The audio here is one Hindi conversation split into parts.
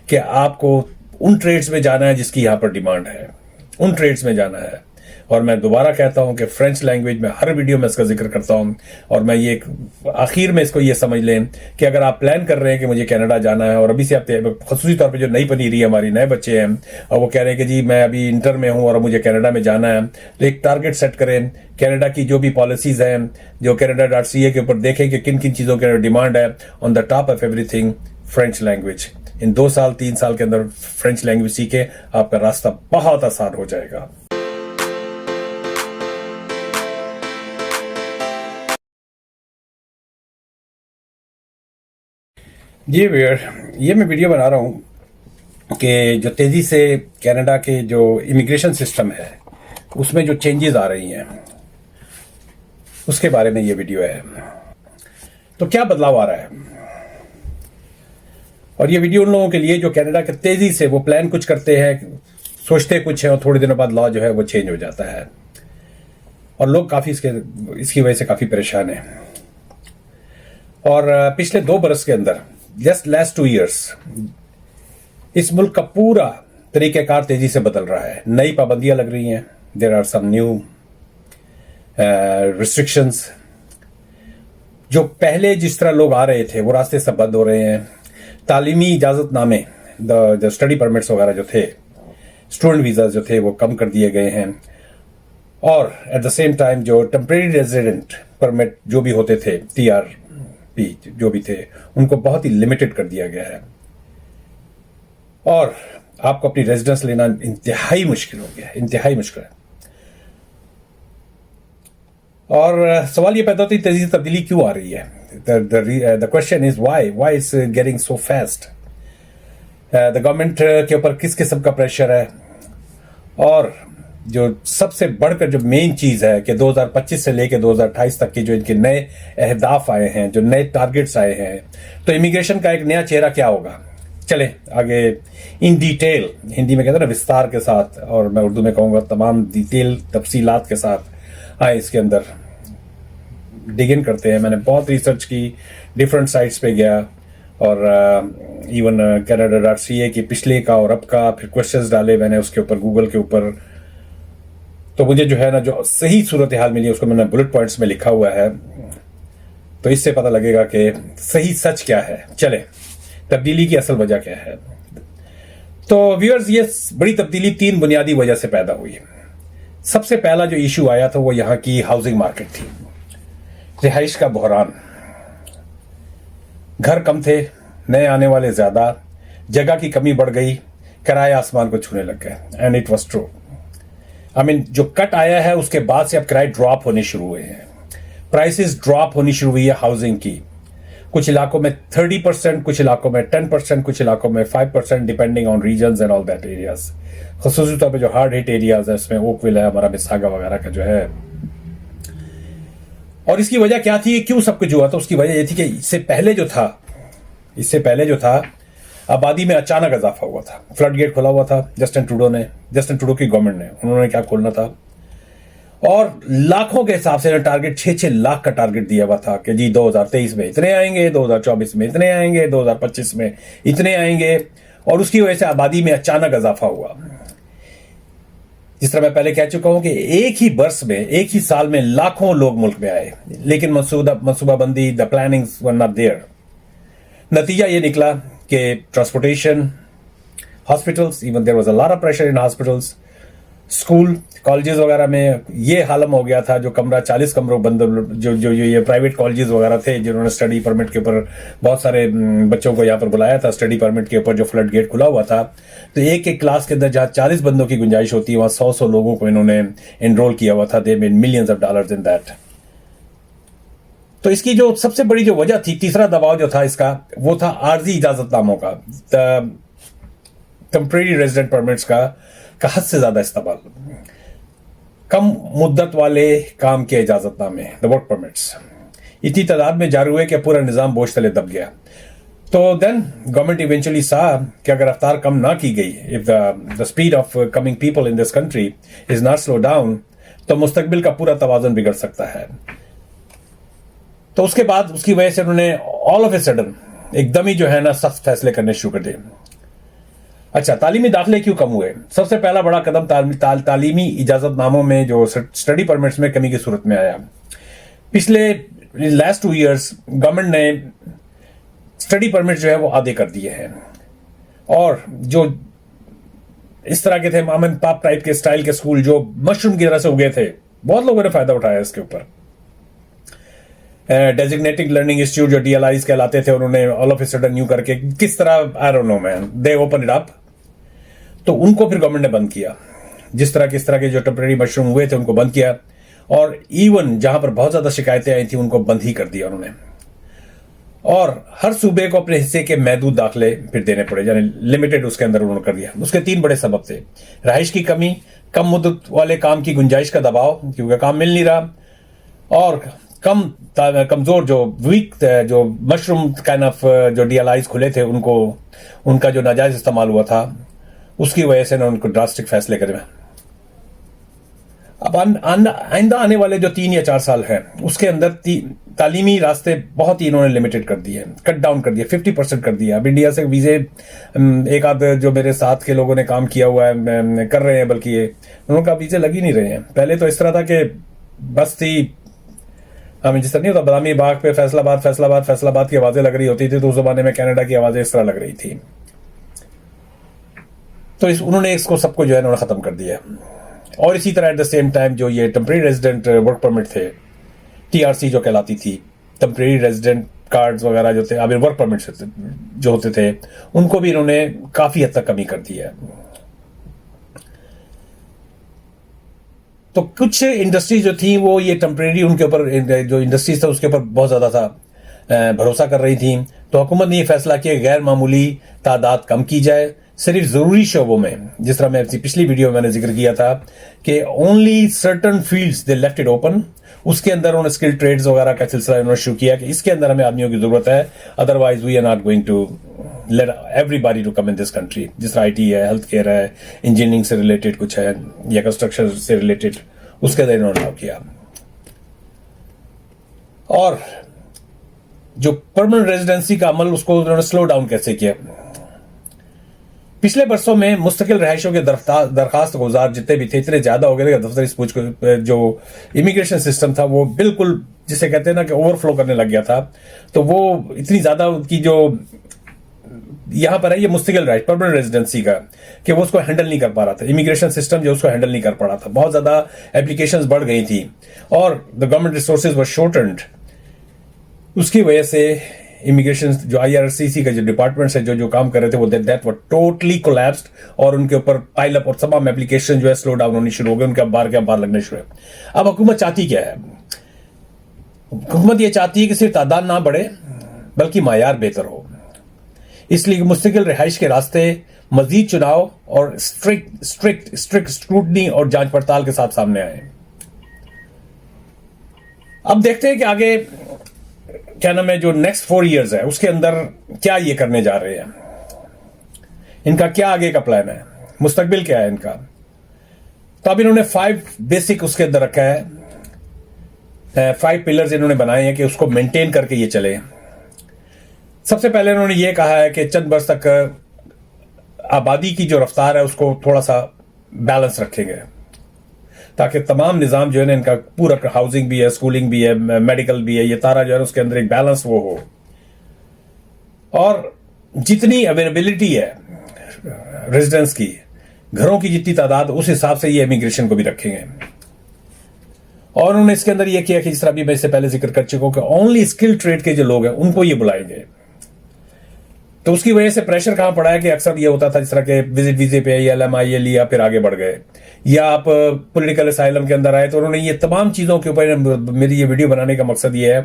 कि आपको उन ट्रेड्स में जाना है जिसकी यहाँ पर डिमांड है, उन ट्रेड्स में जाना है। और मैं दोबारा कहता हूं कि फ्रेंच लैंग्वेज में हर वीडियो में इसका जिक्र करता हूं, और मैं ये आखिर में इसको ये समझ लें कि अगर आप प्लान कर रहे हैं कि मुझे कनाडा जाना है, और अभी से आप खसूसी तौर पे जो नई पनीरी है, हमारी नए बच्चे हैं और वो कह रहे हैं कि जी मैं अभी इंटर में हूं और मुझे कनाडा में जाना है, तो एक टारगेट सेट करें। कनाडा की जो भी पॉलिसीज हैं, जो canada.ca के ऊपर देखें कि किन किन चीज़ों की डिमांड है। On the top of everything French language. इन 2 साल 3 साल के अंदर फ्रेंच लैंग्वेज सीखे, आपका रास्ता बहुत आसान हो जाएगा। जी वेयर, ये मैं वीडियो बना रहा हूँ कि जो तेज़ी से कनाडा के जो इमिग्रेशन सिस्टम है उसमें जो चेंजेस आ रही हैं उसके बारे में ये वीडियो है। तो क्या बदलाव आ रहा है, और ये वीडियो उन लोगों के लिए जो कनाडा के तेज़ी से वो प्लान कुछ करते हैं, सोचते कुछ है और थोड़े दिनों बाद लॉ जो है वो चेंज हो जाता है, और लोग काफ़ी इसकी वजह से काफ़ी परेशान हैं। और पिछले 2 बरस के अंदर, जस्ट लास्ट 2 years, इस मुल्क का पूरा तरीक़ेकार तेजी से बदल रहा है। नई पाबंदियां लग रही हैं, there are some new restrictions. जो पहले जिस तरह लोग आ रहे थे वो रास्ते सब बंद हो रहे हैं। तालीमी इजाज़तनामे, द स्टडी परमिट्स वगैरह जो थे, स्टूडेंट वीज़ा जो थे वो कम कर दिए गए हैं, और एट द सेम टाइम जो टेम्परेरी रेजिडेंट परमिट जो भी होते थे, TRP जो भी थे, उनको बहुत ही लिमिटेड कर दिया गया है, और आपको अपनी रेजिडेंस लेना इंतहाई मुश्किल हो गया है, इंतहाई मुश्किल है। और सवाल ये पैदा होता है तेजी से तब्दीली क्यों आ रही है। The question is why is getting so fast. The government के ऊपर किस किस्म का प्रेशर है, और जो सबसे बढ़कर जो मेन चीज है कि 2025 से लेकर 2028 तक के जो इनके नए अहदाफ आए हैं, जो नए टारगेट्स आए हैं, तो इमिग्रेशन का एक नया चेहरा क्या होगा। चले आगे इन डिटेल, हिंदी में कहते हैं ना विस्तार के साथ, और मैं उर्दू में कहूँगा तमाम डिटेल तफसीलात के साथ आए इसके अंदर डिग इन करते हैं। मैंने बहुत रिसर्च की, डिफरेंट साइट्स पे गया, और इवन canada.ca की पिछले का और अब का, फिर क्वेश्चंस डाले मैंने उसके ऊपर गूगल के ऊपर। तो मुझे जो है ना जो सही सूरत हाल मिली उसको मैंने बुलेट पॉइंट्स में लिखा हुआ है, तो इससे पता लगेगा कि सही सच क्या है। चले तब्दीली की असल वजह क्या है। तो व्यूअर्स, ये बड़ी तब्दीली 3 बुनियादी वजह से पैदा हुई। सबसे पहला जो इशू आया था वो यहाँ की हाउसिंग मार्केट थी, रिहाइश का बहरान। घर कम थे, नए आने वाले ज्यादा, जगह की कमी बढ़ गई, किराए आसमान को छूने लग गए। And it was true. जो कट आया है उसके बाद से अब किराए ड्रॉप होने शुरू हुए हैं, प्राइसेस ड्रॉप होनी शुरू हुई है हाउसिंग की। कुछ इलाकों में 30%, कुछ इलाकों में 10%, कुछ इलाकों में 5%, depending on regions and all that areas. खसूसी तौर पे जो हार्ड हिट एरियाज है उसमें ओकविल है, हमारा मिसागा वगैरह का जो है। और इसकी वजह क्या थी, क्यों सब कुछ हुआ? तो उसकी वजह ये थी कि इससे पहले जो था आबादी में अचानक इजाफा हुआ था। फ्लड गेट खुला हुआ था जस्टिन ट्रूडो की गवर्नमेंट ने, उन्होंने क्या खोलना था, और लाखों के हिसाब से टारगेट 6-6 लाख का टारगेट दिया हुआ था कि जी 2023 में इतने आएंगे, 2024 में इतने आएंगे, 2025 में इतने आएंगे। और उसकी वजह से आबादी में अचानक इजाफा हुआ। जिस तरह मैं पहले कह चुका हूं कि एक ही बरस में, एक ही साल में लाखों लोग मुल्क में आए, लेकिन मनसूबाबंदी, the planning were not there. नतीजा ये निकला कि transportation, hospitals, even there was a lot of pressure in hospitals, school, colleges वगैरह में ये हालम हो गया था। जो कमरा 40 कमरों बंद, जो ये प्राइवेट कॉलेजेस वगैरह थे जिन्होंने स्टडी परमिट के ऊपर बहुत सारे बच्चों को यहाँ पर बुलाया था, स्टडी परमिट के ऊपर जो फ्लड गेट खुला हुआ था, तो एक एक क्लास के अंदर जहाँ 40 बंदों की गुंजाइश होती है वहाँ 100 लोगों को इन्होंने एनरोल किया हुआ था। They made millions of dollars in that. तो इसकी जो सबसे बड़ी जो वजह थी, तीसरा दबाव जो था इसका, वो था आर्जी इजाजतनामों का, टेम्परेरी रेजिडेंट परमिट्स का हद से ज्यादा इस्तेमाल, कम मुद्दत वाले काम के इजाजतनामे, द वर्क परमिट्स इतनी तादाद में जारी हुए कि पूरा निजाम बोझ तले दब गया। तो देन गवर्नमेंट इवेंचुअली सा कि अगर रफ्तार कम ना की गई, if the speed of coming people in this country is not slow down, तो मुस्तकबिल का पूरा तवाज़ुन बिगड़ सकता है। तो उसके बाद उसकी वजह से उन्होंने ऑल ऑफ ए सडन एकदम ही जो है ना सख्त फैसले करने शुरू कर दिए। अच्छा, तालीमी दाखिले क्यों कम हुए? सबसे पहला बड़ा कदम तालीमी इजाजतनामों में जो स्टडी परमिट्स में कमी की सूरत में आया। पिछले लास्ट 2 years गवर्नमेंट ने स्टडी परमिट जो है वो आधे कर दिए हैं, और जो इस तरह के थे माम एंड पाप टाइप के स्टाइल के स्कूल जो मशरूम की तरह से उगे थे, बहुत लोगों ने फायदा उठाया इसके ऊपर। डेजिग्नेटिंग लर्निंग इंस्टीट्यूट जो DLIs कहलाते थे, उन्होंने all of a sudden new करके किस तरह, आई don't no man, they open it up, तो उनको फिर गवर्नमेंट ने बंद किया। जिस तरह के जो टेम्परेरी मशरूम हुए थे उनको बंद किया, और इवन जहां पर बहुत ज्यादा शिकायतें आई थी उनको बंद ही कर दिया उन्होंने। और हर सूबे को अपने हिस्से के महदूद दाखिले फिर देने पड़े, यानी लिमिटेड उसके अंदर उन्होंने कर दिया। उसके 3 बड़े सबब थे: रहाइश की कमी, कम मुद्दत वाले काम की गुंजाइश का दबाव क्योंकि काम मिल नहीं रहा, और कमजोर जो वीक जो मशरूम काइंड ऑफ जो DLIs खुले थे उनका जो नाजायज इस्तेमाल हुआ था, उसकी वजह से ना उनको ड्रास्टिक फैसले करे। अब आइंदा आने वाले जो 3 या 4 साल हैं उसके अंदर तालीमी रास्ते बहुत ही इन्होंने लिमिटेड कर दिए, कट डाउन कर दिया, 50% कर दिया। अब इंडिया से वीजे एक आध जो मेरे साथ के लोगों ने काम किया हुआ है कर रहे हैं, बल्कि उनका वीजे लग ही नहीं रहे हैं। पहले तो इस तरह था कि बस थी, हमें जिस तरह नहीं होता बदामी बाग पे फैसलाबाद की आवाजें लग रही होती थी, तो उस जमाने में कनाडा की आवाजें इस तरह लग रही थी। तो उन्होंने इसको सबको जो है उन्होंने खत्म कर दिया। और इसी तरह एट द सेम टाइम जो ये टेम्परेरी रेजिडेंट वर्क परमिट थे, TRC जो कहलाती थी, टेम्परेरी रेजिडेंट कार्ड्स वगैरह जो थे, अभी वर्क परमिट जो होते थे, उनको भी इन्होंने काफी हद तक कमी कर दी है। तो कुछ इंडस्ट्रीज जो थी वो ये टेम्परेरी, उनके ऊपर जो इंडस्ट्रीज था उसके ऊपर बहुत ज्यादा था भरोसा कर रही थी। तो हुकूमत ने यह फैसला किया गैर मामूली तादाद कम की जाए, सिर्फ जरूरी शोबों में, जिस तरह मैं पिछली वीडियो में मैंने जिक्र किया था कि only certain fields they left it open. उसके अंदर उन्होंने स्किल ट्रेड्स वगैरह का सिलसिला उन्होंने शुरू किया कि इसके अंदर हमें आदमियों की जरूरत है, otherwise we are not going to let everybody to come in this country. जिस तरह IT है, हेल्थ केयर है, इंजीनियरिंग से रिलेटेड कुछ है या कंस्ट्रक्शन से रिलेटेड, उसके अंदर इन्होंने किया। और जो परमानेंट रेजिडेंसी का अमल उसको उन्होंने स्लो डाउन कैसे किया। पिछले बरसों में मुस्तकिल रहायशों के दरखास्त गुजार जितने भी थे इतने ज्यादा हो गए थे, दफ्तरी पूछ जो इमिग्रेशन सिस्टम था वो बिल्कुल जिसे कहते हैं ना कि ओवरफ्लो करने लग गया था। तो वो इतनी ज्यादा उनकी जो यहां पर है ये मुस्तकिल राइट परमानेंट रेजिडेंसी का, कि वो उसको हैंडल नहीं कर पा रहा था, इमिग्रेशन सिस्टम जो उसको हैंडल नहीं कर पा रहा था, बहुत ज्यादा एप्लीकेशंस बढ़ गई थी और the government resources were shortened. उसकी वजह से इमिग्रेशन जो IRCC का जो डिपार्टमेंट्स है जो काम कर रहे थे वो दैट वर टोटली कोलैप्स्ड, और उनके ऊपर पाइल अप और तमाम एप्लीकेशन जो है स्लो डाउन होनी शुरू हो गए, उनके बार लगने शुरू हुए। अब हुकूमत चाहती क्या है? हुकूमत ये चाहती है कि सिर्फ तादाद ना बढ़े बल्कि मायार बेहतर हो। इसलिए मुस्तकिल रिहाइश के रास्ते मजीद चुनाव और स्ट्रिक्ट स्क्रूटनी और जांच पड़ताल के साथ सामने आए। अब देखते हैं कि आगे क्या नाम है जो नेक्स्ट 4 years है उसके अंदर क्या ये करने जा रहे हैं, इनका क्या आगे का प्लान है, मुस्तकबिल क्या है इनका। तो अब इन्होंने 5 बेसिक उसके अंदर रखा है, 5 पिलर्स इन्होंने बनाए हैं कि उसको मेंटेन करके ये चले। सबसे पहले उन्होंने ये कहा है कि चंद बरस तक आबादी की जो रफ्तार है उसको थोड़ा सा बैलेंस रखेंगे, ताकि तमाम निज़ाम जो है ना इनका पूरा हाउसिंग भी है, स्कूलिंग भी है, मेडिकल भी है, ये तारा जो है उसके अंदर एक बैलेंस वो हो। और जितनी अवेलेबिलिटी है रेजिडेंस की, घरों की जितनी तादाद, उस हिसाब से ये इमिग्रेशन को भी रखेंगे। और उन्होंने इसके अंदर ये किया कि जिस तरह भी मैं इससे पहले जिक्र कर चुका हूं कि ओनली स्किल ट्रेड के जो लोग हैं उनको ये बुलाएंगे। तो उसकी वजह से प्रेशर कहां पड़ा है कि अक्सर ये होता था जिस तरह के विजिट वीजे पे LMI लिया फिर आगे बढ़ गए, या आप पॉलिटिकल असाइलम के अंदर आए। तो उन्होंने ये तमाम चीजों के ऊपर, मेरी ये वीडियो बनाने का मकसद ये है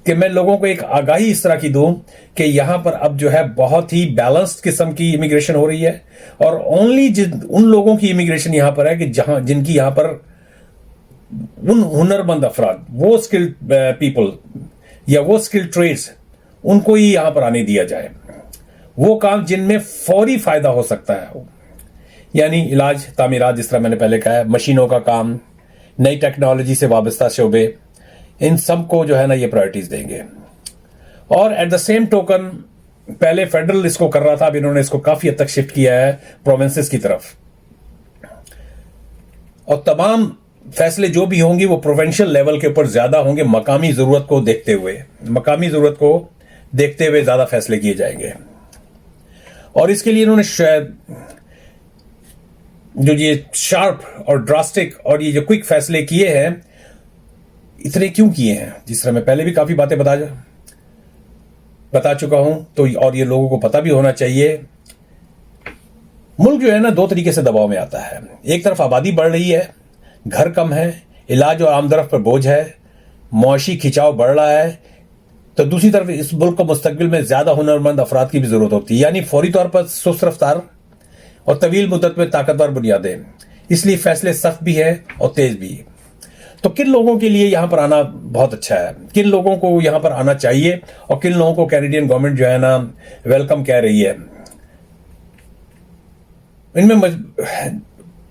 कि मैं लोगों को एक आगाही इस तरह की दूं कि यहां पर अब जो है बहुत ही बैलेंस्ड किस्म की इमिग्रेशन हो रही है, और ओनली उन लोगों की इमिग्रेशन यहां पर है कि जहां जिनकी यहां पर उन हुनरमंद अफराद, वो स्किल्ड पीपल या वो स्किल्ड ट्रेड्स, उनको ही यहां पर आने दिया जाए। वो काम जिनमें फौरी फायदा हो सकता है, यानी इलाज, तामीरात, जिस तरह मैंने पहले कहा है, मशीनों का काम, नई टेक्नोलॉजी से वाबस्ता शोबे, इन सब को जो है ना ये प्रायोरिटीज देंगे। और एट द सेम टोकन पहले फेडरल इसको कर रहा था, अब इन्होंने इसको काफी हद तक शिफ्ट किया है प्रोविंसेस की तरफ, और तमाम फैसले जो भी होंगे वो प्रोविंशियल लेवल के ऊपर ज्यादा होंगे, मकामी जरूरत को देखते हुए ज्यादा फैसले किए जाएंगे। और इसके लिए इन्होंने शायद जो ये शार्प और ड्रास्टिक और ये जो क्विक फैसले किए हैं, इतने क्यों किए हैं, जिस तरह मैं पहले भी काफी बातें बता चुका हूं, तो और ये लोगों को पता भी होना चाहिए। मुल्क जो है ना, दो तरीके से दबाव में आता है। एक तरफ आबादी बढ़ रही है, घर कम है, इलाज और आमदरफ पर बोझ है, मुआशी खिंचाव बढ़ रहा है, तो दूसरी तरफ इस मुल्क को मुस्तकबिल में ज्यादा हुनरमंद अफराद की भी जरूरत होती है, यानी फौरी तौर पर सुस्त रफ्तार और तवील मुद्दत में ताकतवर बुनियादें। इसलिए फैसले सख्त भी है और तेज भी। तो किन लोगों के लिए यहां पर आना बहुत अच्छा है, किन लोगों को यहां पर आना चाहिए, और किन लोगों को कैनेडियन गवर्नमेंट जो है ना वेलकम कह रही है, इनमें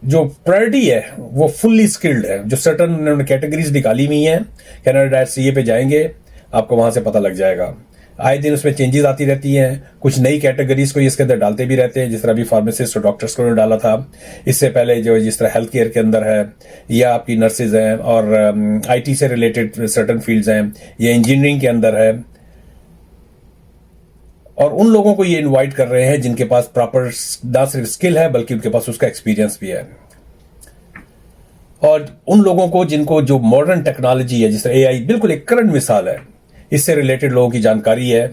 जो प्रायोरिटी है वो फुल्ली स्किल्ड है। जो सर्टन उन्होंने कैटेगरीज निकाली हुई हैं, Canada.ca पे जाएंगे, आपको वहां से पता लग जाएगा। आए दिन उसमें चेंजेस आती रहती हैं, कुछ नई कैटेगरीज को इसके अंदर डालते भी रहते हैं, जिस तरह अभी फार्मासिस्ट और डॉक्टर्स को डाला था। इससे पहले जो जिस तरह हेल्थ केयर के अंदर है, या आपकी नर्सेज हैं, और IT से रिलेटेड सर्टन फील्ड्स हैं, या इंजीनियरिंग के अंदर है। और उन लोगों को ये इनवाइट कर रहे हैं जिनके पास प्रॉपर ना सिर्फ स्किल है बल्कि उनके पास उसका एक्सपीरियंस भी है। और उन लोगों को जिनको जो मॉडर्न टेक्नोलॉजी है, जैसे AI बिल्कुल एक करंट मिसाल है, इससे रिलेटेड लोगों की जानकारी है।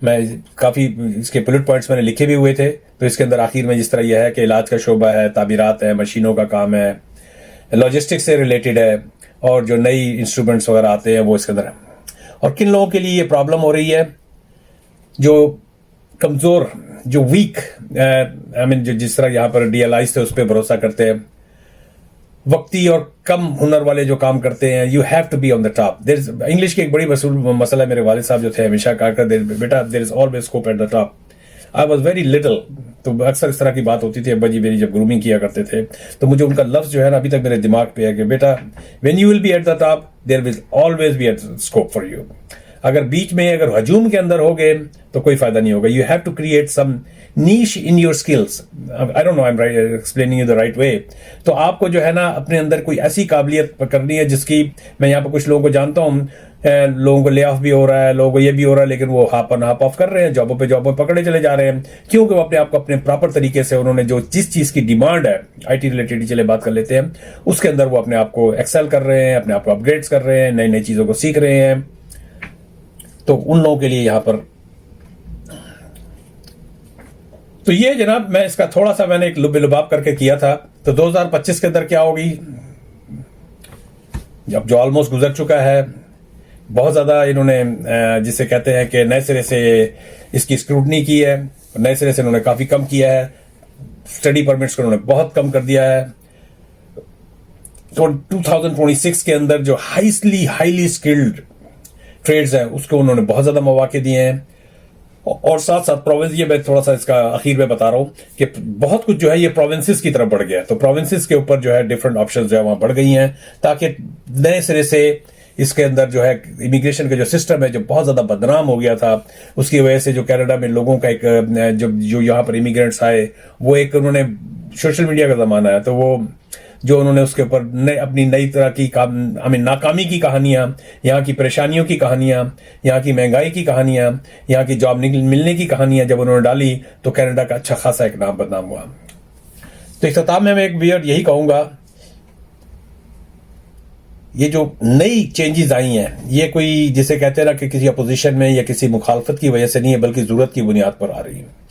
मैं काफी इसके बुलेट पॉइंट्स मैंने लिखे भी हुए थे, तो इसके अंदर आखिर में जिस तरह यह है कि इलाज का शोबा है, ताबीरात है, मशीनों का काम है, लॉजिस्टिक्स से रिलेटेड है, और जो नई इंस्ट्रूमेंट्स वगैरह आते हैं वो इसके अंदर है। और किन लोगों के लिए ये प्रॉब्लम हो रही है, जो कमजोर, जो वीक, जो जिस तरह यहां पर DLIs थे उस पर भरोसा करते हैं, वक्ती और कम हुनर वाले जो काम करते हैं, you have to be on the top. English की एक बड़ी मसला है, मेरे वालिद साहब जो थे हमेशा कहा करते, बेटा there is always scope at the top. I was very little, तो अक्सर इस तरह की बात होती थी, अब्बा जी मेरी जब ग्रूमिंग किया करते थे, तो मुझे उनका लफ्ज जो है ना अभी तक मेरे दिमाग पे है कि बेटा when you will be at the top there will always be at scope for you. अगर बीच में अगर हजूम के अंदर हो गए तो कोई फायदा नहीं होगा। You have to create some niche in your skills. I don't know I am right explaining you the right way. तो आपको जो है ना अपने अंदर कोई ऐसी काबिलियत करनी है जिसकी, मैं यहाँ पर कुछ लोगों को जानता हूँ, लोगों को ले ऑफ भी हो रहा है, लोगों को ये भी हो रहा है, लेकिन वो हाफ ऑन हाफ ऑफ कर रहे हैं, जॉबों पे पकड़े चले जा रहे हैं, क्योंकि वो अपने आप को अपने प्रॉपर तरीके से उन्होंने जो जिस चीज की डिमांड है, IT रिलेटेड ही चले बात कर लेते हैं, उसके अंदर वो अपने आप को एक्सेल कर रहे हैं, अपने आप को अपग्रेड्स कर रहे हैं, नई नई चीजों को सीख रहे हैं। तो उन लोगों के लिए यहां पर, तो ये जनाब मैं इसका थोड़ा सा मैंने एक लुबाब करके किया था। तो 2025 के अंदर क्या होगी, जब जो ऑलमोस्ट गुजर चुका है, बहुत ज्यादा इन्होंने जिसे कहते हैं कि नए सिरे से इसकी स्क्रूटनी की है, नए सिरे से इन्होंने काफी कम किया है, स्टडी परमिट्स को उन्होंने बहुत कम कर दिया है। तो 2026 के अंदर जो हाईली स्किल्ड ट्रेड्स हैं उसको उन्होंने बहुत ज्यादा मौके दिए हैं। और साथ साथ प्रोविंस, ये मैं थोड़ा सा इसका आखिर में बता रहा हूं कि बहुत कुछ जो है ये प्रोविंसेस की तरफ बढ़ गया है। तो प्रोविंसेस के ऊपर जो है डिफरेंट ऑप्शंस जो है वहां बढ़ गई हैं, ताकि नए सिरे से इसके अंदर जो है इमिग्रेशन का जो सिस्टम है, जो बहुत ज्यादा बदनाम हो गया था, उसकी वजह से जो कनाडा में लोगों का एक जो यहाँ पर इमिग्रेंट्स आए, वो एक उन्होंने, सोशल मीडिया का जमाना है, तो वो जो उन्होंने उसके ऊपर अपनी नई तरह की नाकामी की कहानियां, यहाँ की परेशानियों की कहानियां, यहाँ की महंगाई की कहानियां, यहाँ की जॉब मिलने की कहानियां जब उन्होंने डाली, तो कनाडा का अच्छा खासा एक नाम बदनाम हुआ। तो इख्तिताम में मैं एक वियर यही कहूंगा, ये जो नई चेंजेस आई हैं, ये कोई जिसे कहते हैं ना कि किसी अपोजिशन में या किसी मुखालफत की वजह से नहीं है, बल्कि जरूरत की बुनियाद पर आ रही है।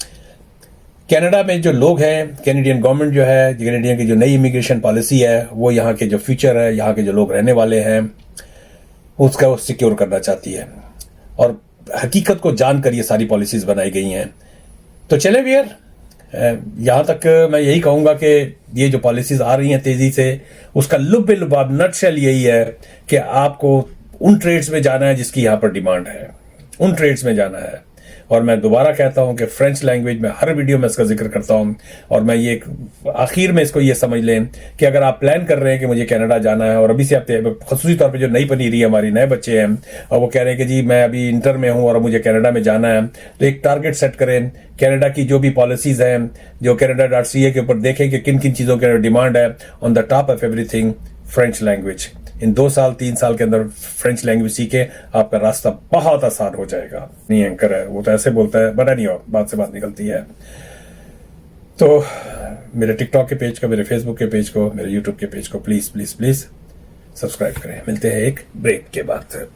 कनाडा में जो लोग हैं, कैनेडियन गवर्नमेंट जो है, कैनेडियन की जो नई इमिग्रेशन पॉलिसी है, वो यहाँ के जो फ्यूचर है, यहाँ के जो लोग रहने वाले हैं, उसका वो सिक्योर करना चाहती है। और हकीकत को जानकर ये सारी पॉलिसीज बनाई गई हैं। तो चले वियर, यहाँ तक मैं यही कहूंगा कि ये जो पॉलिसीज आ रही हैं तेजी से, उसका लुबाब नटशेल यही है कि आपको उन ट्रेड्स में जाना है जिसकी यहाँ पर डिमांड है, उन ट्रेड्स में जाना है। और मैं दोबारा कहता हूं कि फ्रेंच लैंग्वेज में हर वीडियो में इसका जिक्र करता हूं, और मैं ये आखिर में इसको ये समझ लें कि अगर आप प्लान कर रहे हैं कि मुझे कनाडा जाना है, और अभी से आप खसूसी तौर पे जो नई बनी रही है हमारी नए बच्चे हैं और वो कह रहे हैं कि जी मैं अभी इंटर में हूं और मुझे कनाडा में जाना है, तो एक टारगेट सेट करें। कनाडा की जो भी पॉलिसीज हैं, जो canada.ca के ऊपर देखें कि किन किन चीज़ों की डिमांड है। On the top of everything French language. इन 2 साल 3 साल के अंदर फ्रेंच लैंग्वेज सीखे, आपका रास्ता बहुत आसान हो जाएगा। नहीं एंकर है वो तो ऐसे बोलता है, बट नहीं हो, बात से बात निकलती है। तो मेरे टिकटॉक के पेज को, मेरे फेसबुक के पेज को, मेरे यूट्यूब के पेज को प्लीज प्लीज प्लीज सब्सक्राइब करें। मिलते हैं एक ब्रेक के बाद।